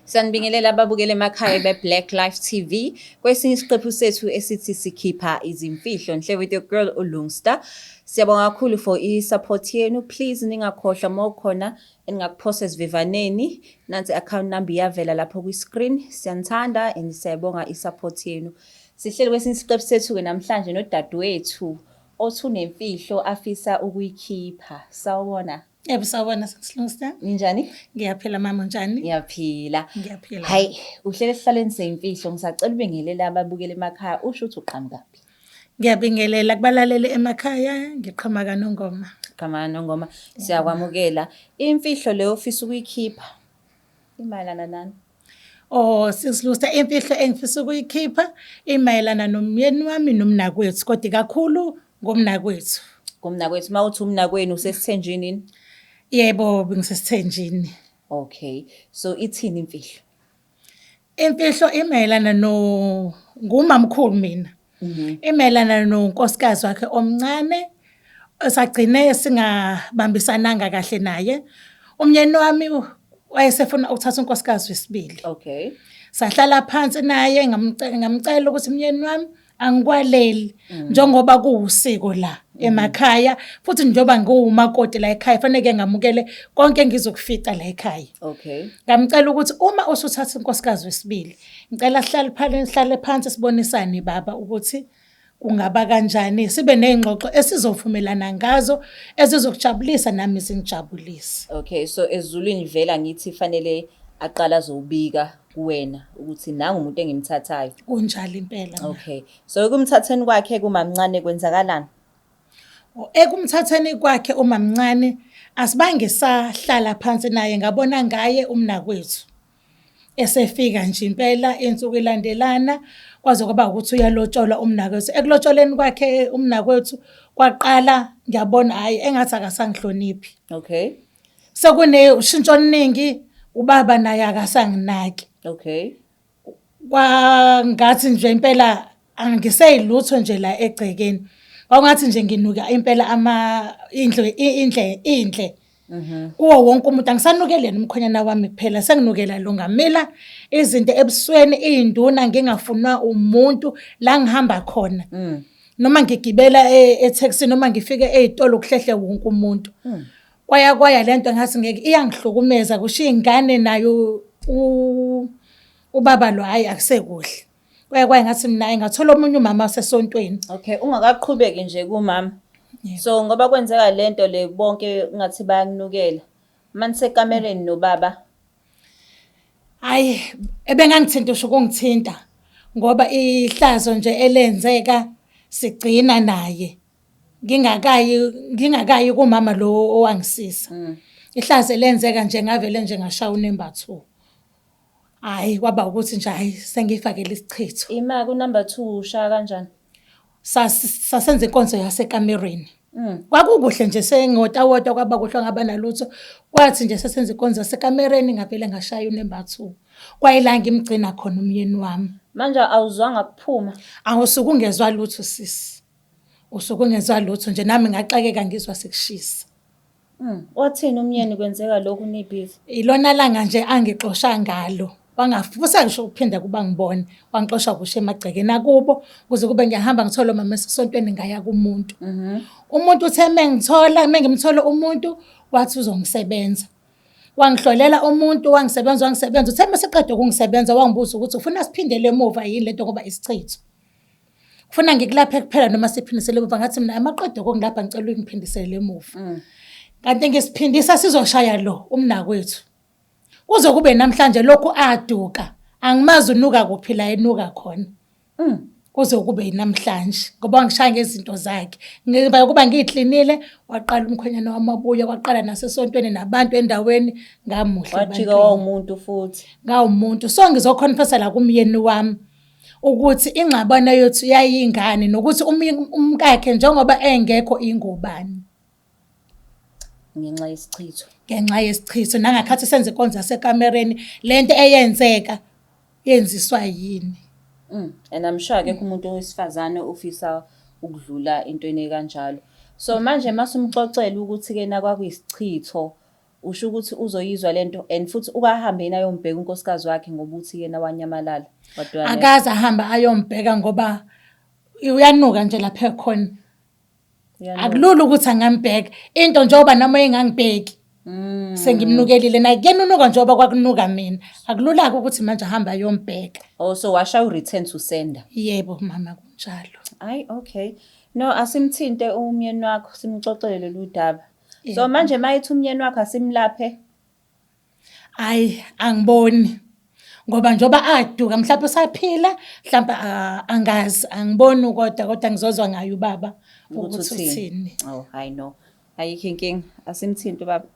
Sanibingelela ababukeli emakhaya beBlaqlife TV. Kwesinye isiqephu sethu esithi sikhipha izimfihlo. Nhle with your girl uLungster. Siyabonga kakhulu for i-support yenu. Please ningakhohlwa mawukhona eningakuphosa esivivaneni. Nansi account number iyavela lapho kwi-screen. Siyanithanda and siyabonga i-support yenu. Sihleli kwesinye isiqephu sethu-ke namhlanje nodadewethu othunemfihlo afisa ukuyikhipha. Sawubona. Yebo sawubona Lungster. Ninjani? Ngiyaphila mama njani? Ngiyaphila. Ngiyaphila. Hayi, uhlele esihlalweni seyimfihlo ngisacela ubingelela ababukeli emakhaya usho ukuthi uqhamukaphi. Ngiyabingelela kubalaleli emakhaya, ngiqhamuka noNgoma. Qhamuka noNgoma. Siyakwamukela. Imfihlo leyo ofisa ukuyikhipha imayelana nani? Oh, Lungster, imfihlo engifisa ukuyikhipha imayelana nomyeni wami nomnakwethu, kodwa kakhulu ngomnakwethu. Ngomnakwethu, mawuthi umnakwenu usesithenjini? Yebo, ngisesithenjini. Okay. So ithini imfihlo? Imfihlo imayelana ngumamkhulu mina. Imayelana nonkosikazi wakhe omncane osagcine singabambisananga kahle naye. Umyeni wami wayesefuna ukuthatha unkosikazi wesibili. Okay. Sahlala phansi naye ngamcela ukuthi umyeni wami angikwaleli njengoba kuwusiko la emakhaya futhi njengoba ngiwumakoti la ekhaya fanele ngamukele konke engizokufica la ekhaya. Okay. Ngamcela ukuthi uma usuthatha unkosikazi wesibili ngicela sihlale phansi sibonisane baba ukuthi kungaba kanjani sibe nezingxoxo esizovumelana ngazo ezizokujabulisa nami singijabulise. Okay, so esiZulwini vela ngithi fanele aqala azobika kuwena ukuthi nanga umuntu engimthathayo. Kunjalo impela. Okay. So ekumthatheni kwakhe kumamncane kwenzakalani? Ekumthatheni kwakhe umamncane asibange sahlala phansi naye ngabona ngaye umnakwethu. Esefika nje impela insuku ilandelana kwaze kwaba ukuthi uyalotsholwa umnakwethu. Ekulotsholeni kwakhe umnakwethu kwaqala ngiyabona hayi engathi akasangihloniphi. Okay. Sekune ushintsho oluningi ubaba naye akasanginaki. Okay. Kwangathi nje impela angiseyilutho nje la egcekeni. Kwangathi nje nginuka impela indle. Kuwo wonke umuntu angisanukele nomkhonyana wami kuphela senginukela lo ngamila izinto ebusweni izinduna ngingafunwa umuntu la ngihamba khona. Noma ngigibela etaxi noma ngifike ezitolo ukuhlehle wonke umuntu. Kwaya lento ngathi ngeke iyangihlukumeza kusho izingane nayo ubaba lo hayi akusekuhle. Kwaya ngathi mina ngathola omunye umama wasesontweni. Okay, ungakaqhubeki nje kumama. So ngoba kwenzeka lento le bonke ngathi bayanginukela. Manje sekamereni nobaba. Hayi, ebengangithinta usho ukungithinta ngoba ihlazo nje elenzeka sigcina naye. Ngingakayi kumama lo owangisisa. Ihlazo elenzeka nje ngavele nje ngashaya uNumber 2. Hayi kwaba ukuthi nje hayi sengifakele isichitho. Ima ku number 2 ushaya kanjani? Sasenza inkonzo yasekamereni. Kwakukuhle nje sengotawota kwaba kuhle ngaba nalutho. Kwathi nje sesenza inkonzo yasekamereni ngavele ngashaya uNumber 2. Kwayila ngimgcina khona umyeni wami. Manje awuzwanga kuphuma? Awusuku ungezwa lutho sisi. Usuku ungezwa lutho nje nami ngaxakeka ngizwa sekushisa. Wathini umyeni kwenzeka lokhu nibhizi? Ilona langa nje angixosha ngalo. Wangafusa ngisho ukuphinda kuba ngibone. Wangixosha kushe emagcekeni akubo kuze kube ngiyahamba ngithola mama esontweni ngaya kumuntu. Umuntu uthe mengimthola umuntu wathi uzongisebenza. Wangihlolela umuntu wangisebenza uthe meseqeda ukungisebenza wangibuza ukuthi ufuna siphindele emuva yini lento ngoba isichitho. Ufuna ngikulaphe kuphela noma siphindisele emuva ngathi mina amaqeda okungilapha ngicela ungiphindisele emuva. Kanti ngisiphindisa sizoshaya lo umnakwethu. Kuze kube namhlanje lokhu aduka. Angimazi unuka kuphi la enuka khona. Kuze kube namhlanje ngoba ngishaya ngezinto zakhe. Ngiba kuba ngiklinile waqala umkhonyana wamabuya waqala nasesontweni nabantu endaweni ngamuhle abantu. Wajika wawumuntu futhi. Ngawumuntu. So ngizoconfessa la kumyeni wami ukuthi ingxabano yethu yayingane nokuthi umkakhe njengoba engekho ingubani. Ngenxa yesichitho. Ngenxa yesichitho nangakhathi senze inkonzo yasekamereni lento eyenzeka yenziswa yini. And I'm sure akekho umuntu wesifazane ofisa ukudlula intweni kanjalo. So manje masumxoxela ukuthi ke na kwakuyisichitho usho ukuthi uzoyizwa lento and futhi ukahambe ayombheka unkosikazi wakhe ngoba uthi yena wanyamalala. Wadwana. Akaze ahamba ayombheka ngoba uyanuka nje lapha ekhona. Akulula ukuthi angambheka. Into njengoba noma engangibheki. Sengimnukelile naye kuyena unuka njengoba kwakunuka mina. Akulula-ke ukuthi manje ahamba ayombheka. Oh, so washa u-return to sender? Yebo mama, kunjalo. Ayi, okay. No, asimthinte umyeni wakho simxoxele lolu daba. So manje mayithi umyeni wakho asimlaphe? Ayi, angiboni. Ngoba njoba aduka mhlawumbe usaphila, mhlawumbe angazi, angiboni kodwa ngizozwa ngayo ubaba ukuthi uthini. Oh, I know. Ayikho inkinga, asimthinte ubaba.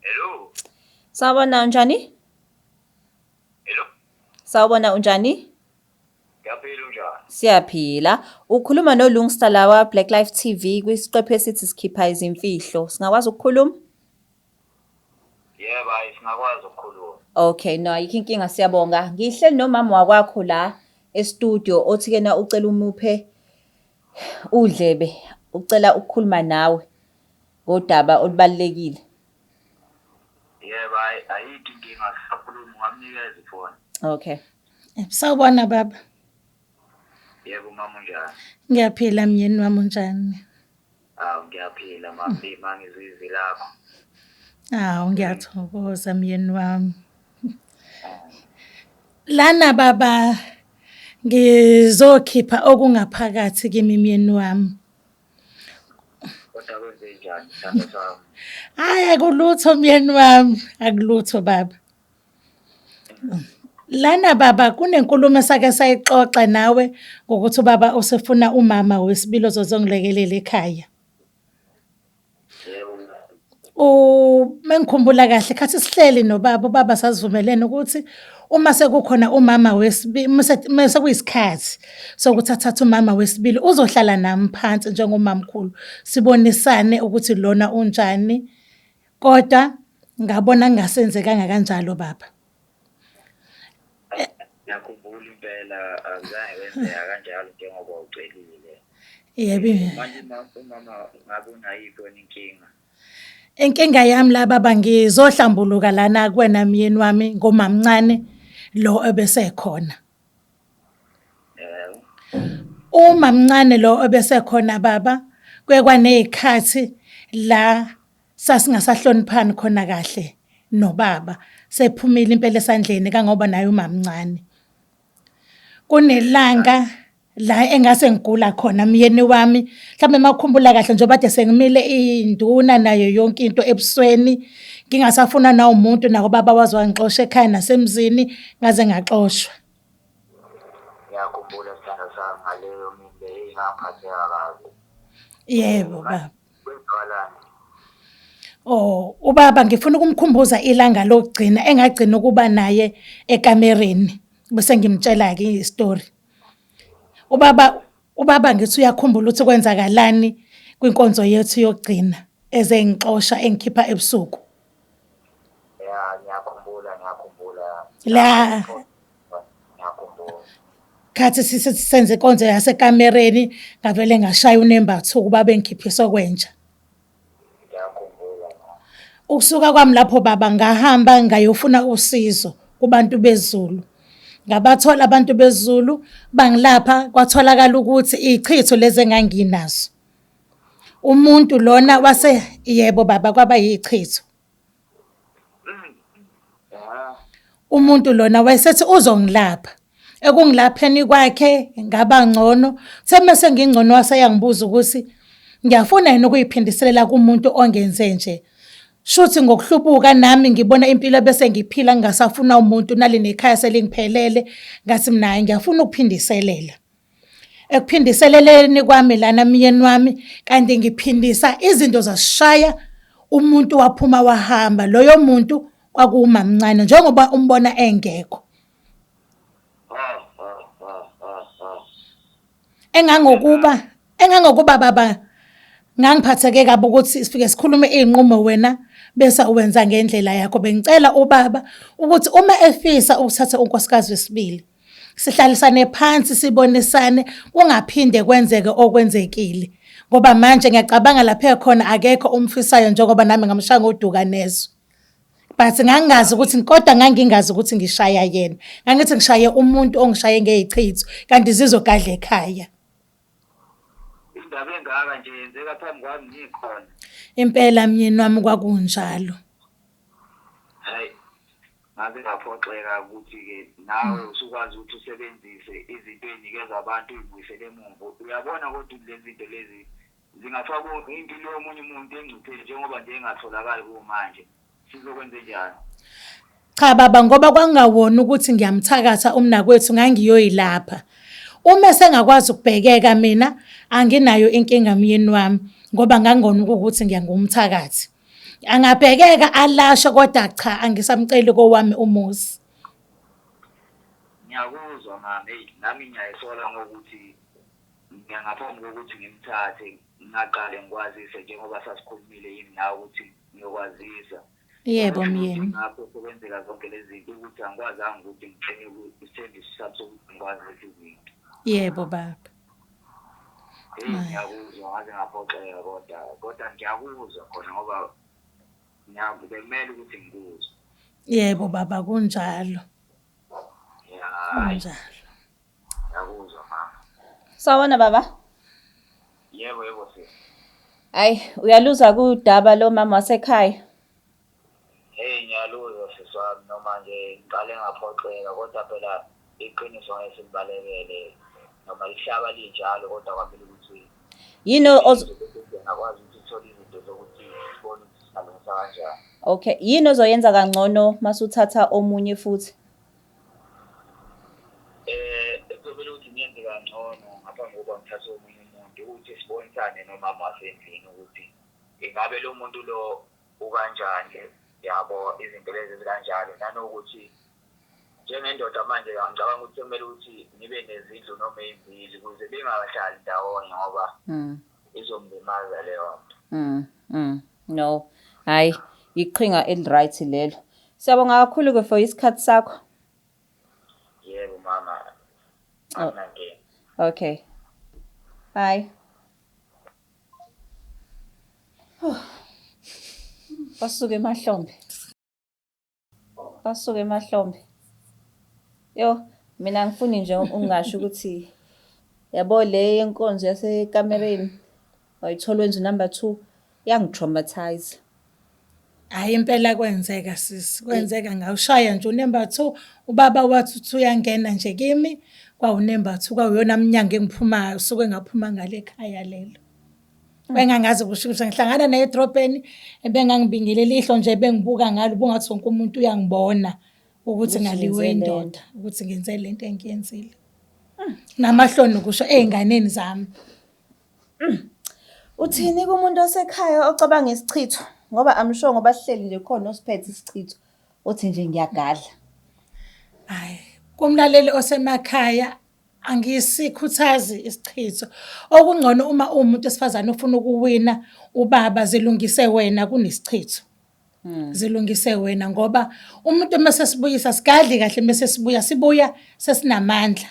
Hello. Sawubona unjani? Hello. Sawubona unjani? Ngiyaphila unjani? Siyaphila. Ukhuluma noLungsta lawa Blaqlife TV kwisiqephu esithi sikhipha izimfihlo. Singakwazi ukukhuluma? Yebo, hayi singakwazi ukukhuluma. Okay, no, ayikho inkinga, siyabonga. Ngihleli nomama wakwakho la e-studio othi kena ucela umuphe udlebe, ucela ukukhuluma nawe ngodaba olubalekile. Yebo, hayi ayikho inkinga, sikhuluma, ungamnikeza ifoni. Okay. Sawubona baba. Yebo mama unjani? Ngiyaphila myeni wami unjani? Ngiyaphila mama, mangizwe izwi lakho. Ngiyathokoza myeni wami. Lana baba ngizokhipha okungaphakathi kimi myeni wami. Kodwa kwenze njani sithando sami? Hayi akulutho myeni wami, akulutho baba. Lana baba kunenkulumo esake sayixoxa nawe ngokuthi ubaba usefuna umama wesibili ozongilekelela ekhaya. Yebo. Mengikhumbula kahle khathi sihleli nobaba ubaba sasivumelene ukuthi uma sekukhona umama wesibili mase kuyisikhathi sokuthi athathe umama wesibili uzohlala nami phansi njengomamkhulu sibonisane ukuthi lona unjani, kodwa ngabona kungasenzekanga kanjalo baba. Ngiyakhumbula impela azange wenzeka kanjalo njengoba ucelile. Yebo. Manje umama ngabe unayiphi inkinga? Inkinga yami la baba ngizohlambuluka lana kuwena myeni wami ngomamncane lo ebesekhona. Yebo. Umamncane lo ebesekhona baba kwekwanezikhathi la sasingasahloniphani khona kahle nobaba. Sephumile impela esandleni kangoba naye umamncane. Kunelanga la engase ngigula khona myeni wami, mhlawumbe makukhumbula kahle njengoba kade sengimile induna nayo yonke into ebusweni, ngingasafuna na umuntu nako baba wazi wangixosha ekhaya nasemzini ngaze ngaxoshwa. Ngiyakhumbula sithando sami ngaleyo mini engangiphatheka kabi. Yebo baba. Kwenzakalani? Ubaba ngifuna ukumkhumbuza ilanga lokugcina engagcina ukuba naye ekamereni bese ngimtshela-ke istory. Ubaba ngithi uyakhumbula ukuthi kwenzakalani kwinkonzo yethu yokugcina ezengixosha engikhipha ebusuku. Ya, ngiyakhumbula. Ngiyakhumbula. Khathi senze inkonzo yasekamereni ngavele ngashaya unembathu ubaba engikhiphisa okwenja. Ngiyakhumbula. Ukusuka kwami lapho baba ngahamba ngayofuna usizo kubantu bezulu. Ngabathola abantu bezulu bangilapha kwatholakala ukuthi ichitho lezi enganginazo. Umuntu lona yebo baba kwaba yichitho. Umuntu lona wayesethi uzongilapha. Ekungilapheni kwakhe ngaba ngcono. Semase ngingcono waseyangibuza ukuthi ngiyafuna yini ukuyiphindiselela kumuntu ongenze nje. Shuthi ngokuhlubuka nami ngibona impilo bese ngiphila ngingasafuna umuntu nali nekhaya selingiphelele ngathi mina ngiyafuna ukuphindiselela. Ekuphindiseleleni kwami lana myeni wami kanti ngiphindisa izinto zasishaya umuntu waphuma wahamba loyo muntu kwakuwumamncane njengoba umbona engekho. Engangokuba Engangokuba baba ngangiphatheke kabi ukuthi sifike sikhulume iy'nqumo wena bese uwenza ngendlela yakho. Bengicela ubaba ukuthi uma efisa ukuthatha unkosikazi wesibili, sihlalisane phansi sibonisane, kungaphinde kwenzeke okwenzekile. Ngoba manje ngiyacabanga lapha ekhona akekho umfisayo njengoba nami ngamshaya ngoduka nezwe. But ngangingazi ukuthi kodwa ngangingazi ukuthi ngishaya yena. Ngangithi ngishaye umuntu ongishaye ngezichitho kanti zizogadla ekhaya. Indaba engaka nje yenzeka phambi kwami ngikhona. Impela myeni wami kwakunjalo. Hayi. Ngaze ngaphoxeka ukuthi-ke nawe usukwazi ukuthi usebenzise izinto ey'nikeza abantu uy'buyisele emuva. Uyabona kodwa lezi zinto lezi zingafaka impilo yomunye umuntu engcupheni njengoba nje engatholakali kumanje. Sizokwenze njani? Cha baba, ngoba kwangawona ukuthi ngiyamthakatha umnakwethu ngangiyoyilapha. Uma sengakwazi ukubhekeka mina anginayo inkinga myeni wami ngoba ngangona ukuthi ngiyangumthakathi. Angabhekeka alasho kodwa cha angisamceli kowami umuzi. Ngiyakuzwa mama, nami ngiyayisola ngokuthi ngiyangaphambi kokuthi ngimthathe ngaqale ngikwazise njengoba sasikhulumile yini nawe ukuthi ngiyokwazisa. Yebo myeni. Ngapho kwenzeka zonke lezi zinto ukuthi angikwazanga ukuthi ngigcine isithembiso sami sokuthi ngikwazi lezi zinto. Yebo baba. Ngiyakuzwa ngaze ngaphoxeka kodwa ngiyakuzwa khona ngoba bekumele ukuthi ngikuzwe. Yebo baba kunjalo. Kunjalo. Ngiyakuzwa mama. Sawona baba? Yebo sis. Hayi, uyaluza kudaba lo mama wasekhaya. Ngiyaluzwa siswami noma nje ngiqale ngaphoxeka kodwa phela iqiniso ngesibalekele noma lihlaba linjalo kodwa kwamele ukuthi Yini ngakwazi ukuthi uthole izinto zokuthi sibone ukuthi singalungisa kanjani. Okay, yini ozoyenza kangcono masuthatha omunye futhi? Ekuzomele ukuthi ngiyenze kangcono ngaphambi kokuba ngithathe omunye umuntu ukuthi sibonisane nomama wasendlini ukuthi ingabe lo muntu lo ukanjani, yabo izinto lezi ezikanjalo nanokuthi njengendoda manje ngicabanga ukuthi kumele ukuthi nibe nezindlu noma ezimbili ukuze bengahlali ndawonye ngoba izomlimaza leyo nto. No. Hayi, iqhinga eli-right lelo. Siyabonga kakhulu-ke for isikhathi sakho. Yebo mama. Anginankinga. Okay. Bye. Basuke emahlombe. Yo, mina ngifuni nje ungasho ukuthi yabo le yenkonzo yasekamereni wayithola wenza number 2 yangitraumatize. Hayi impela kwenzeka sisi, kwenzeka ngawushaya nje unumber 2, ubaba wathi uyangena nje kimi, kwawunumber 2 kwawuyona minyango engiphumayo, usuke ngaphuma ngale ekhaya lelo. Bengangazi kusho ukuthi ngihlangana nedropeni, ebengangibingelela ihlo nje bengibuka ngalo bungathi wonke umuntu uyangibona ukuthi ngaliwe indoda, ukuthi ngenze lento engiyenzile. Namahloni kusho ey'nganeni zami. Uthini kumuntu osekhaya ocabanga isichitho? Ngoba amsho ngoba sihleli nje khona osiphethe isichitho. Uthi nje ngiyagadla. Hayi, kumlaleli osemakhaya angisikhuthazi isichitho. Okungcono uma umuntu esifazane ufuna ukuwina ubaba zilungise wena kunesichitho. Zilungise wena ngoba umuntu mase sibuyisa sigadli kahle mase sibuya sesinamandla.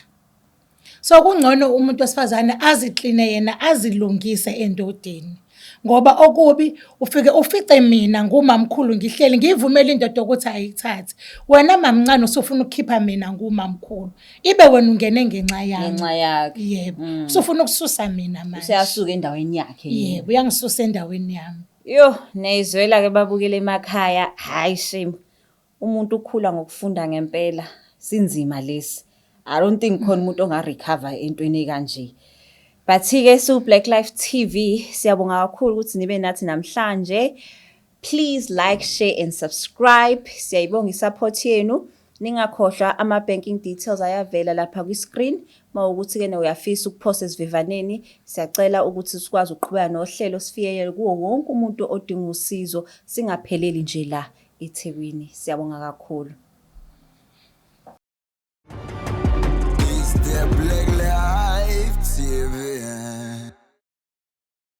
So kungcono umuntu wesifazane azikline yena azilungise endodeni. Ngoba okubi ufike ufice mina ngumamkhulu ngihleli ngivumela indoda ukuthi ayithathe. Wena mamncane usufuna ukukhipha mina ngumamkhulu. Ibe wena ungene ngenxa yami. Ngenxa yakhe. Yebo. Usufuna ukususa mina manje. Useyasuka endaweni yakhe. Yebo, uyangisusa endaweni yami. Yo, nezwela ke babukele emakhaya. Hayi shame. Umuntu ukhula ngokufunda ngempela. Sinzima lesi. I don't think khona umuntu ongarecover entweni kanje. But-ke Blaqlife TV siyabonga kakhulu ukuthi nibe nathi namhlanje. Please like, share and subscribe. Siyayibonga isupport yenu. Ningakhohlwa ama-banking details ayavela lapha kwi-screen. Mawukuthi ke uyafisa ukuphosa esivivaneni, siyacela ukuthi sikwazi ukuqhubeka nohlelo sifiyele kuwo wonke umuntu odinga usizo, singapheleli nje la eThekwini. Siyabonga kakhulu. It's the Blaqlife TV.